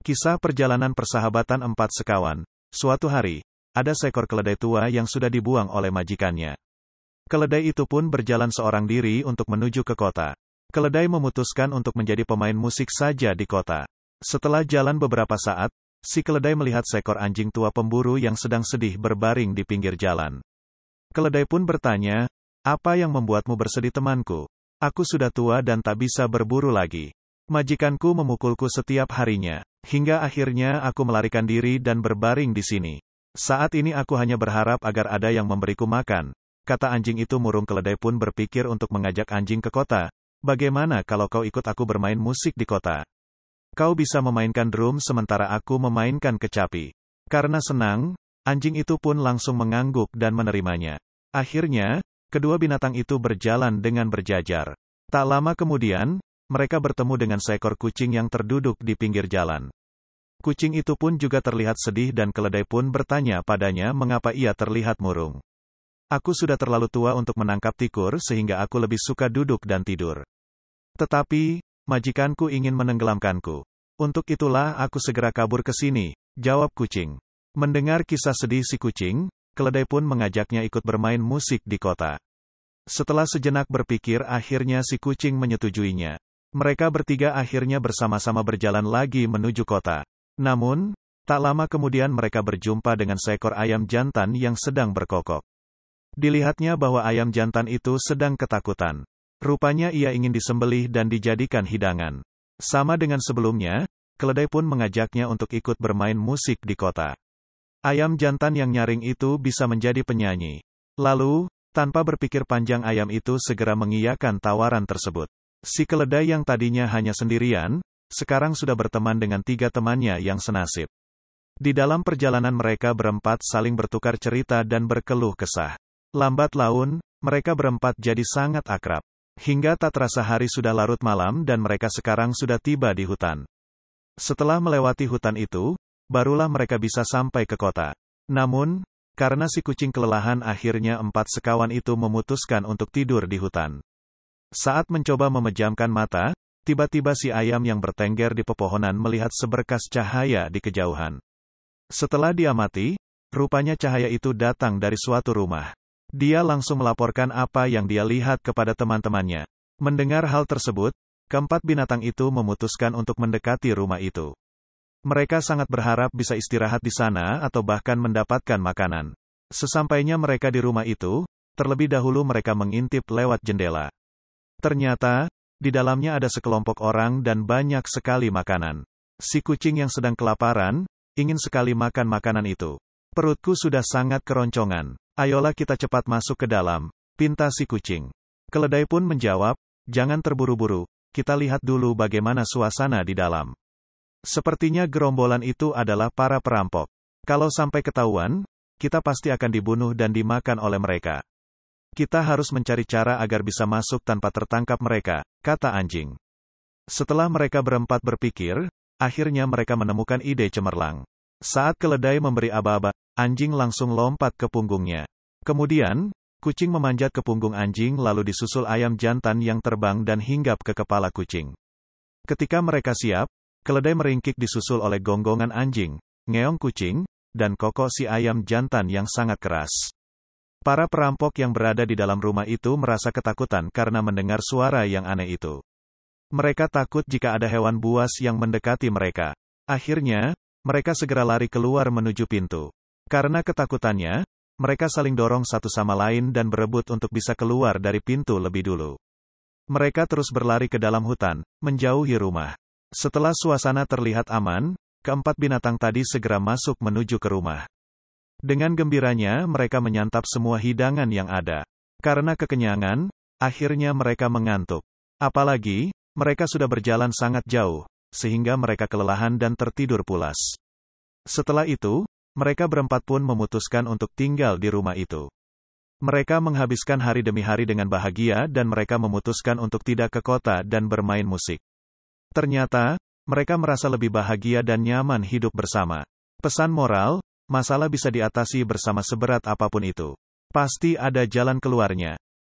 Kisah perjalanan persahabatan empat sekawan. Suatu hari, ada seekor keledai tua yang sudah dibuang oleh majikannya. Keledai itu pun berjalan seorang diri untuk menuju ke kota. Keledai memutuskan untuk menjadi pemain musik saja di kota. Setelah jalan beberapa saat, si keledai melihat seekor anjing tua pemburu yang sedang sedih berbaring di pinggir jalan. Keledai pun bertanya, "Apa yang membuatmu bersedih temanku? Aku sudah tua dan tak bisa berburu lagi. Majikanku memukulku setiap harinya, hingga akhirnya aku melarikan diri dan berbaring di sini. Saat ini aku hanya berharap agar ada yang memberiku makan," kata anjing itu murung. Keledai pun berpikir untuk mengajak anjing ke kota. "Bagaimana kalau kau ikut aku bermain musik di kota? Kau bisa memainkan drum sementara aku memainkan kecapi." Karena senang, anjing itu pun langsung mengangguk dan menerimanya. Akhirnya, kedua binatang itu berjalan dengan berjajar. Tak lama kemudian, mereka bertemu dengan seekor kucing yang terduduk di pinggir jalan. Kucing itu pun juga terlihat sedih dan keledai pun bertanya padanya mengapa ia terlihat murung. "Aku sudah terlalu tua untuk menangkap tikur sehingga aku lebih suka duduk dan tidur. Tetapi, majikanku ingin menenggelamkanku. Untuk itulah aku segera kabur ke sini," jawab kucing. Mendengar kisah sedih si kucing, keledai pun mengajaknya ikut bermain musik di kota. Setelah sejenak berpikir, akhirnya si kucing menyetujuinya. Mereka bertiga akhirnya bersama-sama berjalan lagi menuju kota. Namun, tak lama kemudian mereka berjumpa dengan seekor ayam jantan yang sedang berkokok. Dilihatnya bahwa ayam jantan itu sedang ketakutan. Rupanya ia ingin disembelih dan dijadikan hidangan. Sama dengan sebelumnya, keledai pun mengajaknya untuk ikut bermain musik di kota. Ayam jantan yang nyaring itu bisa menjadi penyanyi. Lalu, tanpa berpikir panjang ayam itu segera mengiyakan tawaran tersebut. Si keledai yang tadinya hanya sendirian, sekarang sudah berteman dengan tiga temannya yang senasib. Di dalam perjalanan mereka berempat saling bertukar cerita dan berkeluh kesah. Lambat laun, mereka berempat jadi sangat akrab. Hingga tak terasa hari sudah larut malam dan mereka sekarang sudah tiba di hutan. Setelah melewati hutan itu, barulah mereka bisa sampai ke kota. Namun, karena si kucing kelelahan akhirnya empat sekawan itu memutuskan untuk tidur di hutan. Saat mencoba memejamkan mata, tiba-tiba si ayam yang bertengger di pepohonan melihat seberkas cahaya di kejauhan. Setelah diamati, rupanya cahaya itu datang dari suatu rumah. Dia langsung melaporkan apa yang dia lihat kepada teman-temannya. Mendengar hal tersebut, keempat binatang itu memutuskan untuk mendekati rumah itu. Mereka sangat berharap bisa istirahat di sana atau bahkan mendapatkan makanan. Sesampainya mereka di rumah itu, terlebih dahulu mereka mengintip lewat jendela. Ternyata, di dalamnya ada sekelompok orang dan banyak sekali makanan. Si kucing yang sedang kelaparan, ingin sekali makan makanan itu. "Perutku sudah sangat keroncongan. Ayolah kita cepat masuk ke dalam," pinta si kucing. Keledai pun menjawab, "Jangan terburu-buru, kita lihat dulu bagaimana suasana di dalam. Sepertinya gerombolan itu adalah para perampok. Kalau sampai ketahuan, kita pasti akan dibunuh dan dimakan oleh mereka. Kita harus mencari cara agar bisa masuk tanpa tertangkap mereka," kata anjing. Setelah mereka berempat berpikir, akhirnya mereka menemukan ide cemerlang. Saat keledai memberi aba-aba, anjing langsung lompat ke punggungnya. Kemudian, kucing memanjat ke punggung anjing lalu disusul ayam jantan yang terbang dan hinggap ke kepala kucing. Ketika mereka siap, keledai meringkik disusul oleh gonggongan anjing, ngeong kucing, dan kokok si ayam jantan yang sangat keras. Para perampok yang berada di dalam rumah itu merasa ketakutan karena mendengar suara yang aneh itu. Mereka takut jika ada hewan buas yang mendekati mereka. Akhirnya, mereka segera lari keluar menuju pintu. Karena ketakutannya, mereka saling dorong satu sama lain dan berebut untuk bisa keluar dari pintu lebih dulu. Mereka terus berlari ke dalam hutan, menjauhi rumah. Setelah suasana terlihat aman, keempat binatang tadi segera masuk menuju ke rumah. Dengan gembiranya mereka menyantap semua hidangan yang ada. Karena kekenyangan, akhirnya mereka mengantuk. Apalagi, mereka sudah berjalan sangat jauh, sehingga mereka kelelahan dan tertidur pulas. Setelah itu, mereka berempat pun memutuskan untuk tinggal di rumah itu. Mereka menghabiskan hari demi hari dengan bahagia dan mereka memutuskan untuk tidak ke kota dan bermain musik. Ternyata, mereka merasa lebih bahagia dan nyaman hidup bersama. Pesan moral, masalah bisa diatasi bersama seberat apapun itu. Pasti ada jalan keluarnya.